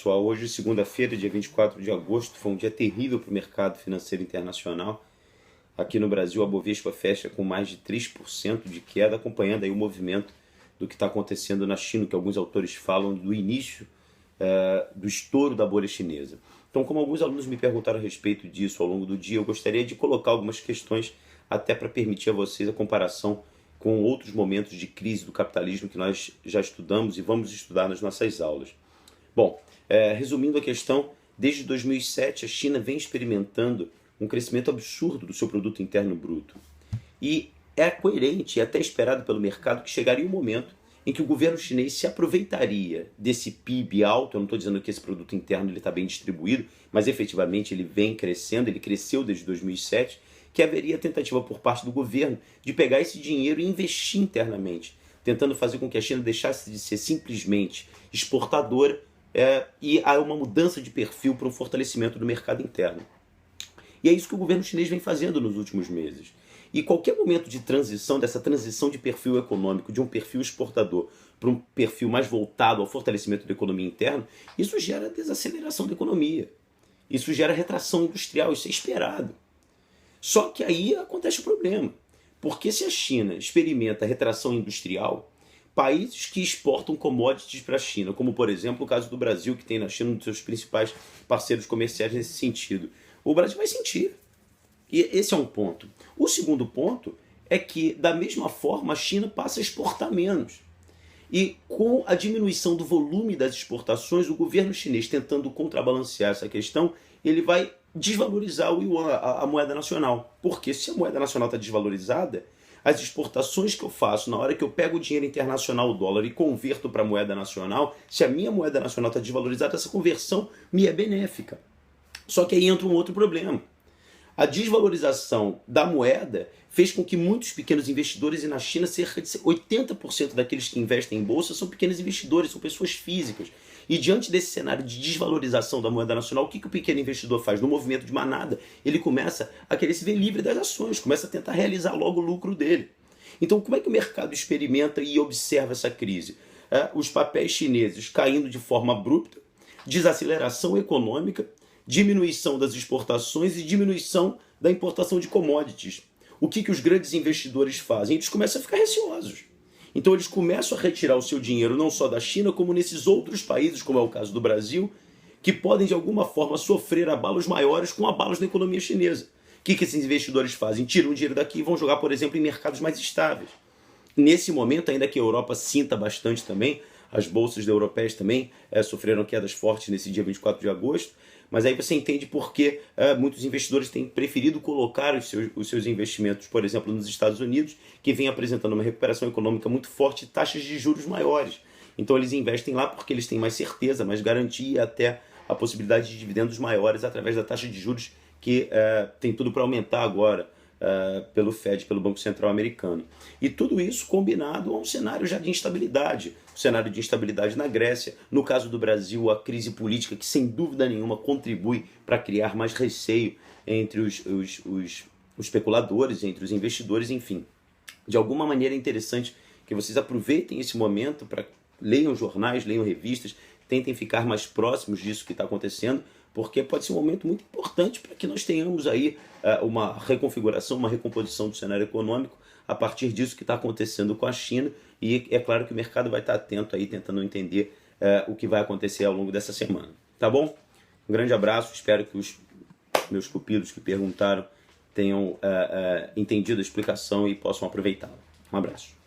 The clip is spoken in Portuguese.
Pessoal, hoje, segunda-feira, dia 24 de agosto, foi um dia terrível para o mercado financeiro internacional. Aqui no Brasil, a Bovespa fecha com mais de 3% de queda, acompanhando aí o movimento do que está acontecendo na China, que alguns autores falam do início do estouro da bolha chinesa. Então, como alguns alunos me perguntaram a respeito disso ao longo do dia, eu gostaria de colocar algumas questões até para permitir a vocês a comparação com outros momentos de crise do capitalismo que nós já estudamos e vamos estudar nas nossas aulas. Bom, resumindo a questão, desde 2007 a China vem experimentando um crescimento absurdo do seu produto interno bruto. E é coerente e até esperado pelo mercado que chegaria um momento em que o governo chinês se aproveitaria desse PIB alto. Eu não estou dizendo que esse produto interno está bem distribuído, mas efetivamente ele vem crescendo, ele cresceu desde 2007, que haveria tentativa por parte do governo de pegar esse dinheiro e investir internamente, tentando fazer com que a China deixasse de ser simplesmente exportadora e há uma mudança de perfil para um fortalecimento do mercado interno. E é isso que o governo chinês vem fazendo nos últimos meses. E qualquer momento de transição, dessa transição de perfil econômico, de um perfil exportador para um perfil mais voltado ao fortalecimento da economia interna, isso gera desaceleração da economia. Isso gera retração industrial, isso é esperado. Só que aí acontece o problema. Porque se a China experimenta retração industrial, países que exportam commodities para a China, como por exemplo o caso do Brasil, que tem na China um dos seus principais parceiros comerciais nesse sentido, o Brasil vai sentir. E esse é um ponto. O segundo ponto é que, da mesma forma, a China passa a exportar menos. E com a diminuição do volume das exportações, o governo chinês tentando contrabalancear essa questão, ele vai desvalorizar o yuan, a moeda nacional. Porque se a moeda nacional está desvalorizada, as exportações que eu faço, na hora que eu pego o dinheiro internacional, o dólar, e converto para a moeda nacional, se a minha moeda nacional está desvalorizada, essa conversão me é benéfica. Só que aí entra um outro problema. A desvalorização da moeda fez com que muitos pequenos investidores, e na China cerca de 80% daqueles que investem em bolsa são pequenos investidores, são pessoas físicas. E diante desse cenário de desvalorização da moeda nacional, o que o pequeno investidor faz? No movimento de manada, ele começa a querer se ver livre das ações, começa a tentar realizar logo o lucro dele. Então, como é que o mercado experimenta e observa essa crise? Os papéis chineses caindo de forma abrupta, desaceleração econômica, diminuição das exportações e diminuição da importação de commodities. O que os grandes investidores fazem? Eles começam a ficar receosos. Então eles começam a retirar o seu dinheiro não só da China, como nesses outros países, como é o caso do Brasil, que podem de alguma forma sofrer abalos maiores com abalos na economia chinesa. O que esses investidores fazem? Tiram o dinheiro daqui e vão jogar, por exemplo, em mercados mais estáveis. Nesse momento, ainda que a Europa sinta bastante também, as bolsas europeias também sofreram quedas fortes nesse dia 24 de agosto, mas aí você entende por que muitos investidores têm preferido colocar os seus investimentos, por exemplo, nos Estados Unidos, que vem apresentando uma recuperação econômica muito forte e taxas de juros maiores. Então eles investem lá porque eles têm mais certeza, mais garantia e até a possibilidade de dividendos maiores através da taxa de juros que tem tudo para aumentar agora pelo Fed, pelo Banco Central americano. E tudo isso combinado a um cenário já de instabilidade. O cenário de instabilidade na Grécia. No caso do Brasil, a crise política que sem dúvida nenhuma contribui para criar mais receio entre os especuladores, entre os investidores, enfim. De alguma maneira é interessante que vocês aproveitem esse momento para leiam jornais, leiam revistas, tentem ficar mais próximos disso que está acontecendo, porque pode ser um momento muito importante para que nós tenhamos aí uma reconfiguração, uma recomposição do cenário econômico a partir disso que está acontecendo com a China, e é claro que o mercado vai estar atento aí, tentando entender o que vai acontecer ao longo dessa semana. Tá bom? Um grande abraço, espero que os meus pupilos que perguntaram tenham entendido a explicação e possam aproveitá-la. Um abraço.